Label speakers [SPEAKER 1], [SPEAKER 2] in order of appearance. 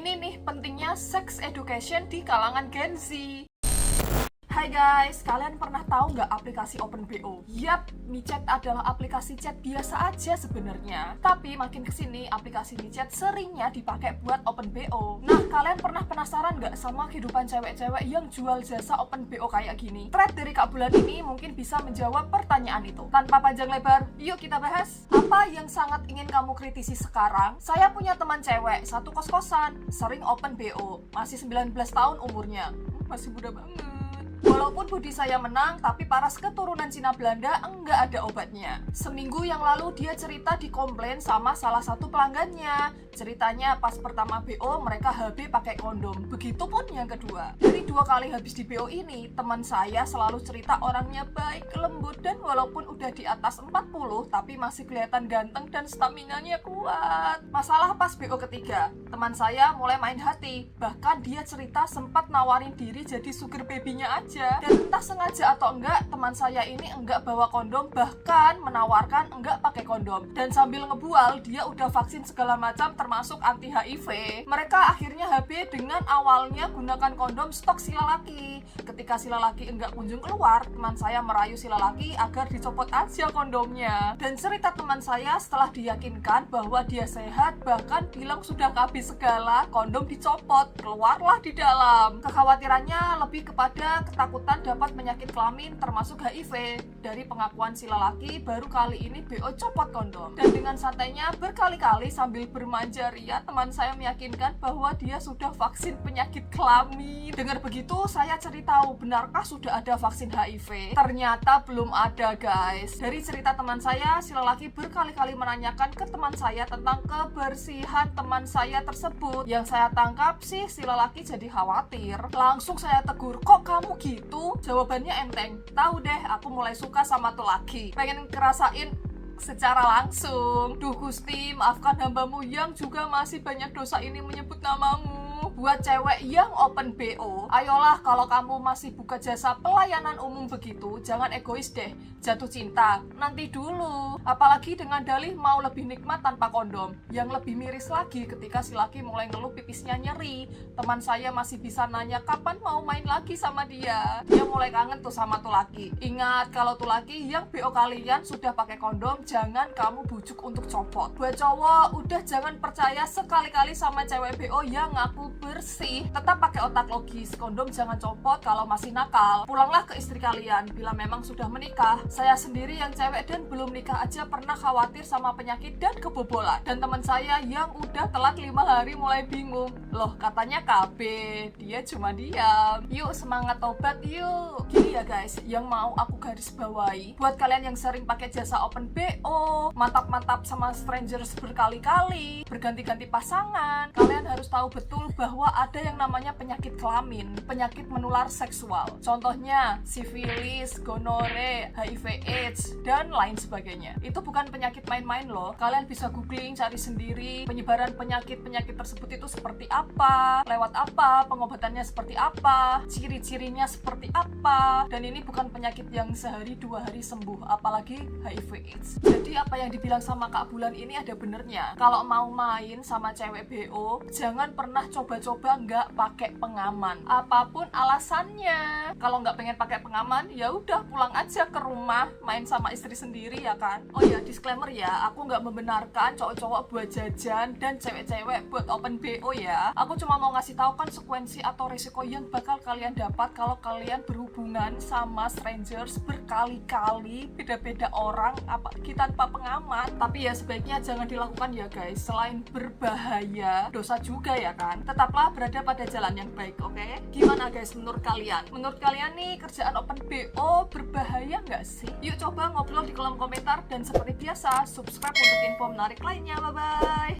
[SPEAKER 1] Ini nih pentingnya sex education di kalangan Gen Z. Hai guys, kalian pernah tahu nggak aplikasi OpenBO? Yap, micet adalah aplikasi chat biasa aja sebenarnya. Tapi makin kesini aplikasi micet seringnya dipakai buat OpenBO. Nah, kalian pernah penasaran nggak sama kehidupan cewek-cewek yang jual jasa OpenBO kayak gini? Thread dari Kak Bulan ini mungkin bisa menjawab pertanyaan itu. Tanpa panjang lebar, yuk kita bahas. Apa yang sangat ingin kamu kritisi sekarang? Saya punya teman cewek, satu kos-kosan, sering OpenBO, masih 19 tahun umurnya. Masih muda banget. Walaupun budi saya menang, tapi paras keturunan Cina Belanda enggak ada obatnya. Seminggu yang lalu dia cerita dikomplain sama salah satu pelanggannya. Ceritanya pas pertama BO mereka HB pakai kondom. Begitupun yang kedua. Dari 2 kali habis di BO ini, teman saya selalu cerita orangnya baik, lembut, dan walaupun udah di atas 40, tapi masih kelihatan ganteng dan staminanya kuat. Masalah pas BO ketiga, teman saya mulai main hati. Bahkan dia cerita sempat nawarin diri jadi sugar baby-nya aja. Dan entah sengaja atau enggak, teman saya ini enggak bawa kondom, bahkan menawarkan enggak pakai kondom. Dan sambil ngebual, dia udah vaksin segala macam termasuk anti HIV. Mereka akhirnya HB dengan awalnya gunakan kondom stok si lelaki. Ketika si lelaki enggak kunjung keluar, teman saya merayu si lelaki agar dicopot aja kondomnya. Dan cerita teman saya setelah diyakinkan bahwa dia sehat, bahkan bilang sudah habis segala, kondom dicopot, keluarlah di dalam. Kekhawatirannya lebih kepada ketakutan dapat penyakit kelamin termasuk HIV. Dari pengakuan si lelaki, baru kali ini BO copot kondom. Dan dengan santainya berkali-kali sambil bermanja ria, teman saya meyakinkan bahwa dia sudah vaksin penyakit kelamin. Dengar begitu, saya cari tahu benarkah sudah ada vaksin HIV. Ternyata belum ada guys. Dari cerita teman saya, si lelaki berkali-kali menanyakan ke teman saya tentang kebersihan teman saya tersebut. Yang saya tangkap sih si lelaki jadi khawatir. Langsung saya tegur, kok kamu gitu? Jawabannya enteng. Tahu deh, aku mulai suka sama tuh laki. Pengen ngerasain secara langsung. Duh Gusti, maafkan hambamu yang juga masih banyak dosa ini menyebut namamu. Buat cewek yang open BO, ayolah kalau kamu masih buka jasa pelayanan umum begitu, jangan egois deh, jatuh cinta, nanti dulu. Apalagi dengan dalih mau lebih nikmat tanpa kondom. Yang lebih miris lagi ketika si laki mulai ngeluh pipisnya nyeri. Teman saya masih bisa nanya kapan mau main lagi sama dia. Dia mulai kangen tuh sama tuh laki. Ingat kalau tuh laki yang BO kalian sudah pakai kondom, jangan kamu bujuk untuk copot. Buat cowok, udah jangan percaya sekali-kali sama cewek BO yang ngaku bersih. Tetap pakai otak logis, kondom jangan copot kalau masih nakal. Pulanglah ke istri kalian bila memang sudah menikah. Saya sendiri yang cewek dan belum nikah aja pernah khawatir sama penyakit dan kebobolan. Dan teman saya yang udah telat 5 hari mulai bingung. Loh katanya KB, dia cuma diam. Yuk semangat tobat yuk. Gini ya guys, yang mau aku garis bawahi, buat kalian yang sering pakai jasa open BO, mantap-mantap sama strangers berkali-kali, berganti-ganti pasangan, kalian harus tahu betul bahwa ada yang namanya penyakit kelamin, penyakit menular seksual. Contohnya sifilis, gonore, HIV AIDS, dan lain sebagainya. Itu bukan penyakit main-main loh. Kalian bisa googling, cari sendiri penyebaran penyakit-penyakit tersebut itu seperti apa, lewat apa, pengobatannya seperti apa, ciri-cirinya seperti apa. Dan ini bukan penyakit yang sehari 2 hari sembuh, apalagi HIV AIDS. Jadi apa yang dibilang sama Kak Bulan ini ada benernya. Kalau mau main sama cewek BO, jangan pernah coba-coba nggak pakai pengaman. Apapun alasannya. Kalau nggak pengen pakai pengaman, ya udah pulang aja ke rumah, main sama istri sendiri ya kan. Oh ya, disclaimer ya, aku nggak membenarkan cowok-cowok buat jajan dan cewek-cewek buat open BO ya. Aku cuma mau ngasih tahu konsekuensi atau risiko yang bakal kalian dapat kalau kalian berhubungan sama strangers berkali-kali, beda-beda orang, apalagi tanpa pengaman. Tapi ya sebaiknya jangan dilakukan ya guys. Selain berbahaya, dosa juga ya kan. Tetaplah berada pada jalan yang baik, oke? Gimana guys menurut kalian? Menurut kalian nih kerjaan open BO berbahaya nggak sih? Yuk coba ngobrol di kolom komentar dan seperti biasa subscribe untuk info menarik lainnya. Bye bye.